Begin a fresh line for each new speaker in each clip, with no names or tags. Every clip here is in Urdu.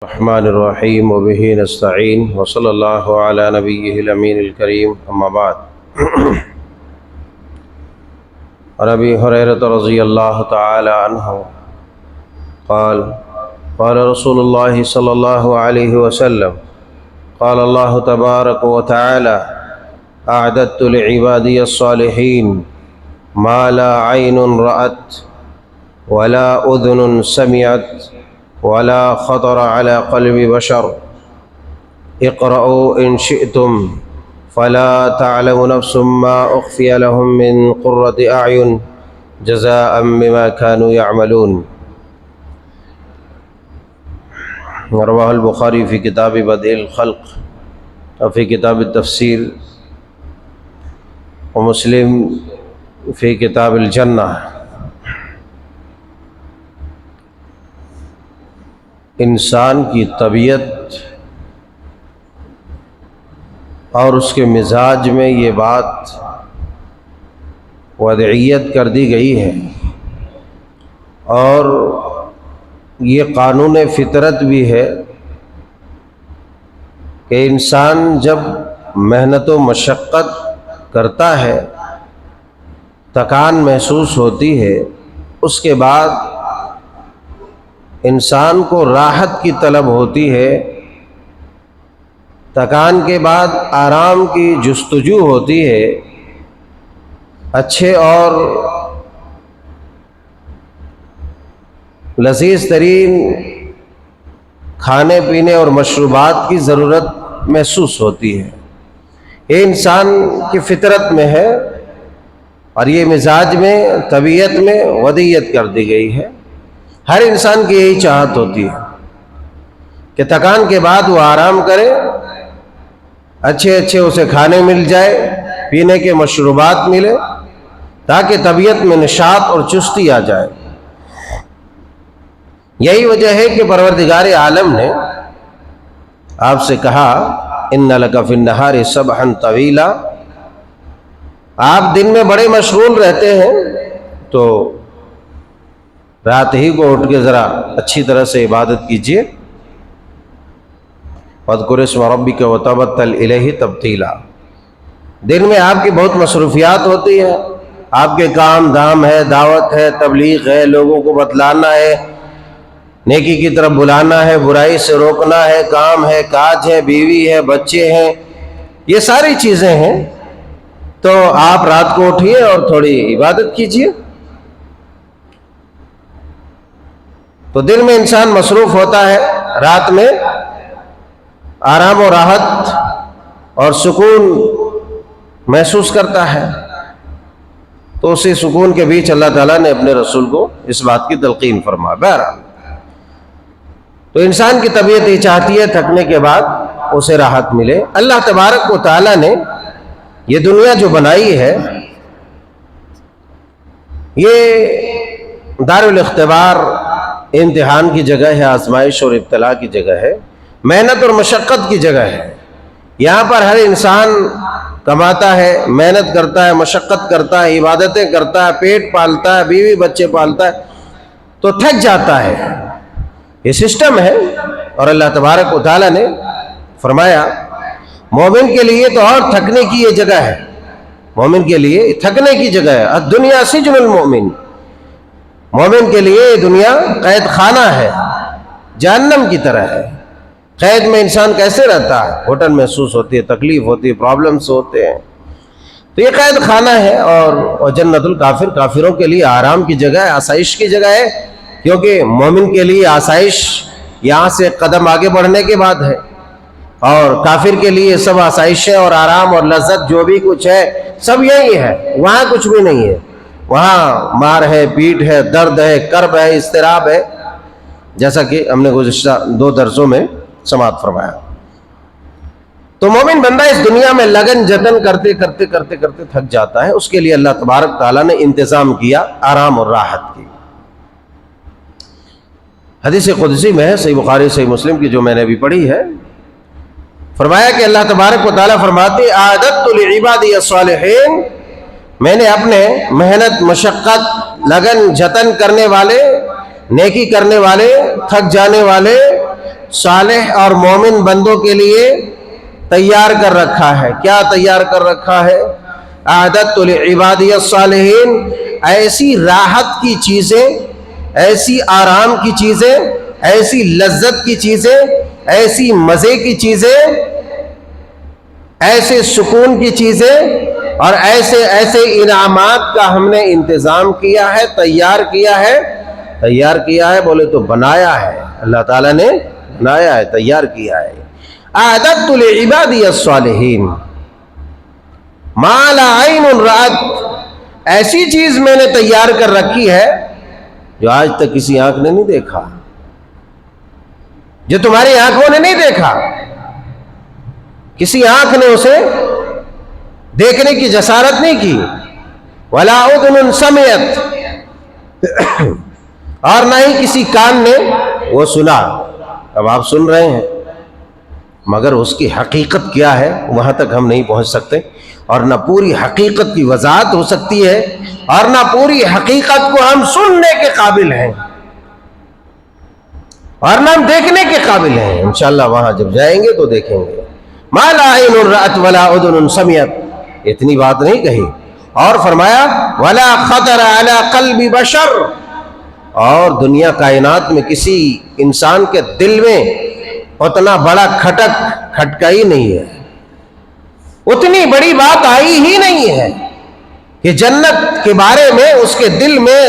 الرحمن الرحیم وبه نستعین وصلی اللہ علی نبیہ الامین الکریم اما بعد عن ابی ہریرہ رضی اللہ تعالی عنہ قال قال رسول اللہ صلی اللہ علیہ وسلم قال اللہ تبارک وتعالی اعددت لعبادی الصالحین ما لا عین رأت ولا اذن سمعت ولا خطر على قلب بشر اقرأوا إن شئتم فلا تعلم نفس ما أخفي لهم من قرة أعين جزاء بما كانوا يعملون. رواه البخاری في کتاب بدء الخلق وفي کتاب التفسیر ومسلم في کتاب الجنہ. انسان کی طبیعت اور اس کے مزاج میں یہ بات وضعیت کر دی گئی ہے اور یہ قانون فطرت بھی ہے کہ انسان جب محنت و مشقت کرتا ہے، تھکان محسوس ہوتی ہے، اس کے بعد انسان کو راحت کی طلب ہوتی ہے، تھکان کے بعد آرام کی جستجو ہوتی ہے، اچھے اور لذیذ ترین کھانے پینے اور مشروبات کی ضرورت محسوس ہوتی ہے. یہ انسان کی فطرت میں ہے اور یہ مزاج میں، طبیعت میں وضعیت کر دی گئی ہے. ہر انسان کی یہی چاہت ہوتی ہے کہ تھکان کے بعد وہ آرام کرے، اچھے اسے کھانے مل جائے، پینے کے مشروبات ملے، تاکہ طبیعت میں نشاط اور چستی آ جائے. یہی وجہ ہے کہ پروردگار عالم نے آپ سے کہا ان لک فی النہار سبحا طویلا. آپ دن میں بڑے مشغول رہتے ہیں تو رات ہی کو اٹھ کے ذرا اچھی طرح سے عبادت کیجیے. وَاذْكُرِ اسْمَ رَبِّكَ وَتَبَتَّلْ إِلَيْهِ تَبْتِيلًا. دن میں آپ کی بہت مصروفیات ہوتی ہیں، آپ کے کام دھام ہے، دعوت ہے، تبلیغ ہے، لوگوں کو بتلانا ہے، نیکی کی طرف بلانا ہے، برائی سے روکنا ہے، کام ہے، کاج ہے، بیوی ہے، بچے ہیں، یہ ساری چیزیں ہیں. تو آپ رات کو اٹھیے اور تھوڑی عبادت کیجیے. تو دن میں انسان مصروف ہوتا ہے، رات میں آرام و راحت اور سکون محسوس کرتا ہے. تو اسی سکون کے بیچ اللہ تعالیٰ نے اپنے رسول کو اس بات کی تلقین فرمایا. بہرحال تو انسان کی طبیعت یہ چاہتی ہے تھکنے کے بعد اسے راحت ملے. اللہ تبارک و تعالیٰ نے یہ دنیا جو بنائی ہے، یہ دار الاختبار، امتحان کی جگہ ہے، آزمائش اور ابتلاء کی جگہ ہے، محنت اور مشقت کی جگہ ہے. یہاں پر ہر انسان کماتا ہے، محنت کرتا ہے، مشقت کرتا ہے، عبادتیں کرتا ہے، پیٹ پالتا ہے، بیوی بچے پالتا ہے، تو تھک جاتا ہے. یہ سسٹم ہے. اور اللہ تبارک و تعالیٰ نے فرمایا مومن کے لیے تو اور تھکنے کی یہ جگہ ہے، مومن کے لیے تھکنے کی جگہ ہے. الدنیا سجن المؤمن. مومن کے لیے یہ دنیا قید خانہ ہے، جہنم کی طرح ہے. قید میں انسان کیسے رہتا ہے؟ گھٹن محسوس ہوتی ہے، تکلیف ہوتی ہے، پرابلمز ہوتے ہیں. تو یہ قید خانہ ہے. اور جنت الکافر، کافروں کے لیے آرام کی جگہ ہے، آسائش کی جگہ ہے. کیونکہ مومن کے لیے آسائش یہاں سے قدم آگے بڑھنے کے بعد ہے، اور کافر کے لیے سب آسائشیں اور آرام اور لذت جو بھی کچھ ہے سب یہی ہے، وہاں کچھ بھی نہیں ہے. وہاں مار ہے، پیٹ ہے، درد ہے، کرب ہے، اضطراب ہے، جیسا کہ ہم نے گزشتہ 2 درسوں میں سماعت فرمایا. تو مومن بندہ اس دنیا میں لگن جتن کرتے کرتے کرتے کرتے تھک جاتا ہے. اس کے لیے اللہ تبارک تعالیٰ نے انتظام کیا آرام اور راحت کی. حدیث قدسی میں ہے، صحیح بخاری صحیح مسلم کی جو میں نے ابھی پڑھی ہے، فرمایا کہ اللہ تبارک و تعالیٰ فرماتے اعددت لعبادی الصالحین، میں نے اپنے محنت مشقت لگن جتن کرنے والے نیکی کرنے والے، تھک جانے والے صالح اور مومن بندوں کے لیے تیار کر رکھا ہے. کیا تیار کر رکھا ہے؟ اعددت لعبادی الصالحین، ایسی راحت کی چیزیں، ایسی آرام کی چیزیں، ایسی لذت کی چیزیں، ایسی مزے کی چیزیں، ایسے سکون کی چیزیں اور ایسے ایسے انعامات کا ہم نے انتظام کیا ہے، تیار کیا ہے. تیار کیا ہے بولے تو بنایا ہے، اللہ تعالیٰ نے بنایا ہے، تیار کیا ہے. اعددت لعبادی الصالحین ما لا عین رأت، ایسی چیز میں نے تیار کر رکھی ہے جو آج تک کسی آنکھ نے نہیں دیکھا، جو تمہاری آنکھوں نے نہیں دیکھا، کسی آنکھ نے اسے دیکھنے کی جسارت نہیں کی. ولا اذن سمعت، اور نہ ہی کسی کان نے وہ سنا. اب آپ سن رہے ہیں مگر اس کی حقیقت کیا ہے وہاں تک ہم نہیں پہنچ سکتے، اور نہ پوری حقیقت کی وضاحت ہو سکتی ہے، اور نہ پوری حقیقت کو ہم سننے کے قابل ہیں، اور نہ ہم دیکھنے کے قابل ہیں. انشاءاللہ وہاں جب جائیں گے تو دیکھیں گے. ما لا عین رأت ولا اذن سمعت، اتنی بات نہیں کہی، اور فرمایا ولا خطر علی قلب بشر، اور دنیا کائنات میں کسی انسان کے دل میں اتنا بڑا کھٹکا ہی نہیں ہے، اتنی بڑی بات آئی ہی نہیں ہے کہ جنت کے بارے میں اس کے دل میں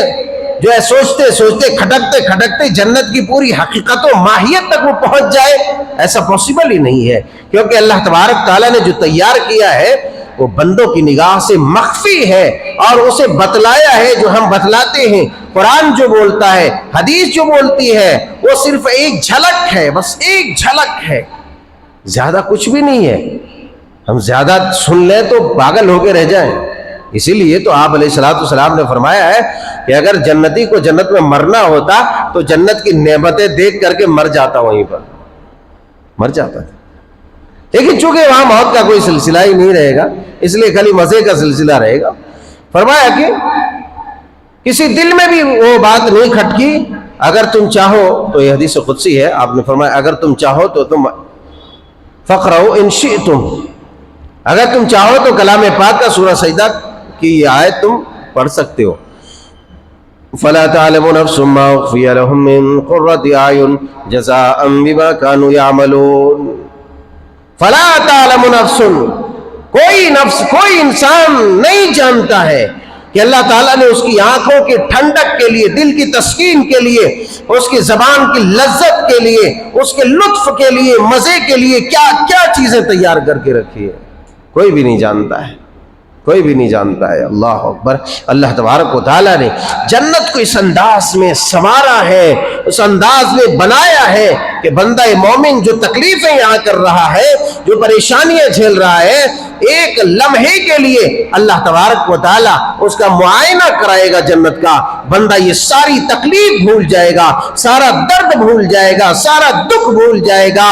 جو ہے سوچتے سوچتے کھٹکتے کھٹکتے جنت کی پوری حقیقت و ماہیت تک وہ پہنچ جائے. ایسا پاسبل ہی نہیں ہے، کیونکہ اللہ تبارک تعالیٰ نے جو تیار کیا ہے وہ بندوں کی نگاہ سے مخفی ہے، اور اسے بتلایا ہے جو ہم بتلاتے ہیں. قرآن جو بولتا ہے، حدیث جو بولتی ہے، وہ صرف ایک جھلک ہے، بس ایک جھلک ہے، زیادہ کچھ بھی نہیں ہے. ہم زیادہ سن لیں تو پاگل ہو کے رہ جائیں. اسی لیے تو آپ علیہ السلام نے فرمایا ہے کہ اگر جنتی کو جنت میں مرنا ہوتا تو جنت کی نعمتیں دیکھ کر کے مر جاتا، وہیں پر مر جاتا. لیکن چونکہ وہاں موت کا کوئی سلسلہ ہی نہیں رہے گا، اس لیے خالی مزے کا سلسلہ رہے گا. فرمایا کہ کسی دل میں بھی وہ بات نہیں کھٹکی. اگر تم چاہو تو یہ حدیث قدسی ہے، آپ نے فرمایا اگر تم چاہو تو تم فقرؤ ان شئتم، اگر تم چاہو تو کلام پاک کا سورہ سجدہ کی یہ آیت تم پڑھ سکتے ہو. فلا تعلم نفس ما اخفی لهم من قرۃ اعین جزاء بما كانوا يعملون. فلا تعلم نفس، کوئی نفس، کوئی انسان نہیں جانتا ہے کہ اللہ تعالیٰ نے اس کی آنکھوں کے ٹھنڈک کے لیے، دل کی تسکین کے لیے، اس کی زبان کی لذت کے لیے، اس کے لطف کے لیے، مزے کے لیے کیا کیا چیزیں تیار کر کے رکھی ہے. کوئی بھی نہیں جانتا ہے، کوئی بھی نہیں جانتا ہے. اللہ اکبر. اللہ تبارک و تعالیٰ نے جنت کو اس انداز میں سنوارا ہے، اس انداز میں بنایا ہے کہ بندہ مومن جو تکلیفیں یہاں کر رہا ہے، جو پریشانیاں جھیل رہا ہے، ایک لمحے کے لیے اللہ تبارک و تعالیٰ اس کا معائنہ کرائے گا جنت کا. بندہ یہ ساری تکلیف بھول جائے گا، سارا درد بھول جائے گا، سارا دکھ بھول جائے گا،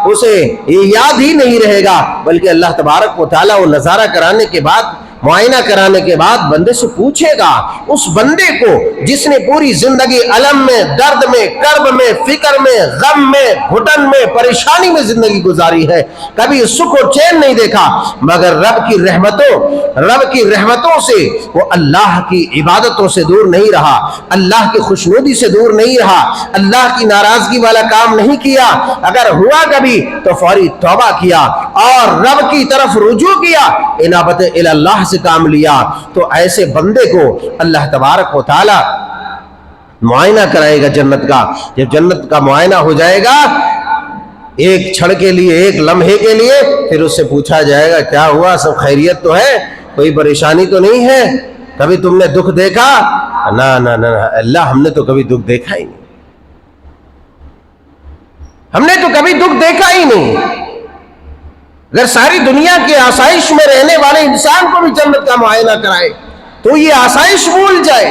اسے یہ یاد ہی نہیں رہے گا. بلکہ اللہ تبارک و تعالیٰ وہ نظارہ کرانے کے بعد، معائنہ کرانے کے بعد بندے سے پوچھے گا، اس بندے کو جس نے پوری زندگی الم میں، درد میں، کرب میں، فکر میں، غم میں، گھٹن میں، پریشانی میں زندگی گزاری ہے، کبھی سکھ و چین نہیں دیکھا، مگر رب کی رحمتوں سے وہ اللہ کی عبادتوں سے دور نہیں رہا، اللہ کی خوشنودی سے دور نہیں رہا، اللہ کی ناراضگی والا کام نہیں کیا. اگر ہوا کبھی تو فوری توبہ کیا اور رب کی طرف رجوع کیا، انابت اللہ سے کام لیا. تو ایسے بندے کو اللہ تبارک و تعالی معائنہ کرائے گا جنت کا. جب جنت کا معائنہ ہو جائے گا ایک چھڑ کے لیے، ایک لمحے کے لیے، پھر اس سے پوچھا جائے گا کیا ہوا، سب خیریت تو ہے، کوئی پریشانی تو نہیں ہے، کبھی تم نے دکھ دیکھا؟ نہ نہ نہ اللہ، ہم نے تو کبھی دکھ دیکھا ہی نہیں، ہم نے تو کبھی دکھ دیکھا ہی نہیں. اگر ساری دنیا کی آسائش میں رہنے والے انسان کو بھی جنت کا معائنہ کرائے تو یہ آسائش بھول جائے.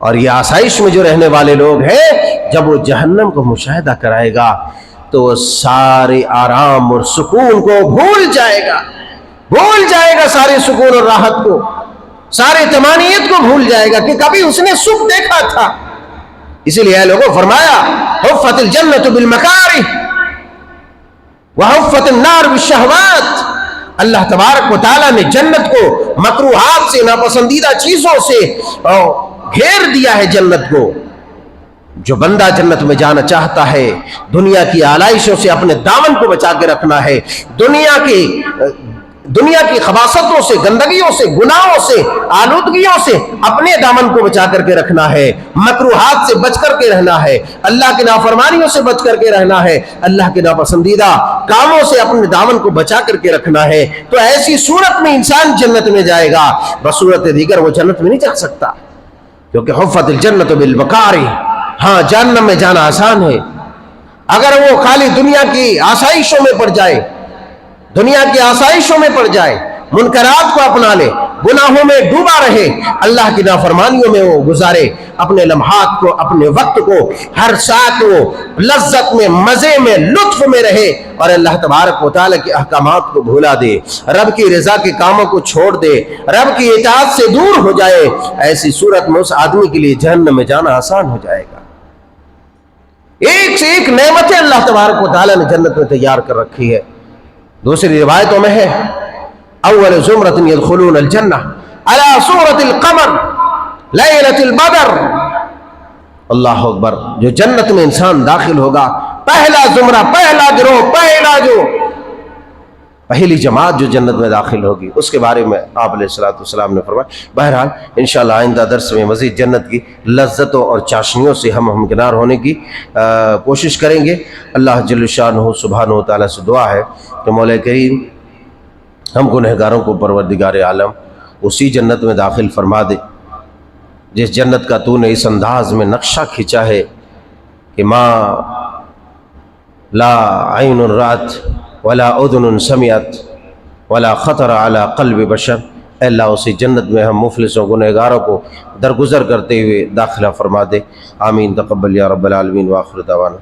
اور یہ آسائش میں جو رہنے والے لوگ ہیں، جب وہ جہنم کو مشاہدہ کرائے گا تو وہ سارے آرام اور سکون کو بھول جائے گا، بھول جائے گا سارے سکون اور راحت کو، سارے طمانینت کو بھول جائے گا کہ کبھی اس نے سکھ دیکھا تھا. اسی لیے اے لوگوں فرمایا حفت الجنت بالمکارہ وحفت النار بالشہوات، اللہ تبارک و تعالیٰ نے جنت کو مکروہات سے، ناپسندیدہ چیزوں سے گھیر دیا ہے جنت کو۔ جو بندہ جنت میں جانا چاہتا ہے دنیا کی آلائشوں سے اپنے دامن کو بچا کے رکھنا ہے، دنیا کی خباثتوں سے، گندگیوں سے، گناہوں سے، آلودگیوں سے اپنے دامن کو بچا کر کے رکھنا ہے، مکروہات سے بچ کر کے رہنا ہے، اللہ کی نافرمانیوں سے بچ کر کے رہنا ہے، اللہ کے ناپسندیدہ کاموں سے اپنے دامن کو بچا کر کے رکھنا ہے، تو ایسی صورت میں انسان جنت میں جائے گا، بصورت دیگر وہ جنت میں نہیں جا سکتا، کیونکہ حفت الجنت بالمکارہ۔ ہاں جہنم میں جانا آسان ہے، اگر وہ خالی دنیا کی آسائشوں میں پڑ جائے، دنیا کی آسائشوں میں پڑ جائے، منکرات کو اپنا لے، گناہوں میں ڈوبا رہے، اللہ کی نافرمانیوں میں وہ گزارے اپنے لمحات کو، اپنے وقت کو، ہر ساتھ وہ لذت میں، مزے میں، لطف میں رہے اور اللہ تبارک و تعالیٰ کے احکامات کو بھولا دے، رب کی رضا کے کاموں کو چھوڑ دے، رب کی اطاعت سے دور ہو جائے، ایسی صورت میں اس آدمی کے لیے جہنم میں جانا آسان ہو جائے گا۔ ایک سے ایک نعمتیں اللہ تبارک و تعالیٰ نے جنت میں تیار کر رکھی ہے۔ دوسری روایتوں میں ہے اول زمرۃ يدخلون الجنہ علی صورۃ القمر لیلۃ البدر، اللہ اکبر، جو جنت میں انسان داخل ہوگا، پہلا زمرہ، پہلا گروہ، پہلی جماعت جو جنت میں داخل ہوگی، اس کے بارے میں آپ علیہ الصلوۃ والسلام نے فرمایا۔ بہرحال انشاءاللہ آئندہ درس میں مزید جنت کی لذتوں اور چاشنیوں سے ہم ہمکنار ہونے کی کوشش کریں گے۔ اللہ جل شانہ سبحانہ و تعالیٰ سے دعا ہے کہ مولا کریم ہم گنہگاروں کو پروردگار عالم اسی جنت میں داخل فرما دے جس جنت کا تو نے اس انداز میں نقشہ کھینچا ہے کہ ما لا عین رات ولا اذن سمعت ولا خطر علی قلب بشر۔ اے اللہ اسی جنت میں ہم مفلسوں گنہگاروں کو درگزر کرتے ہوئے داخلہ فرما دے، آمین، تقبل یا رب العالمین، وآخر دعوانا۔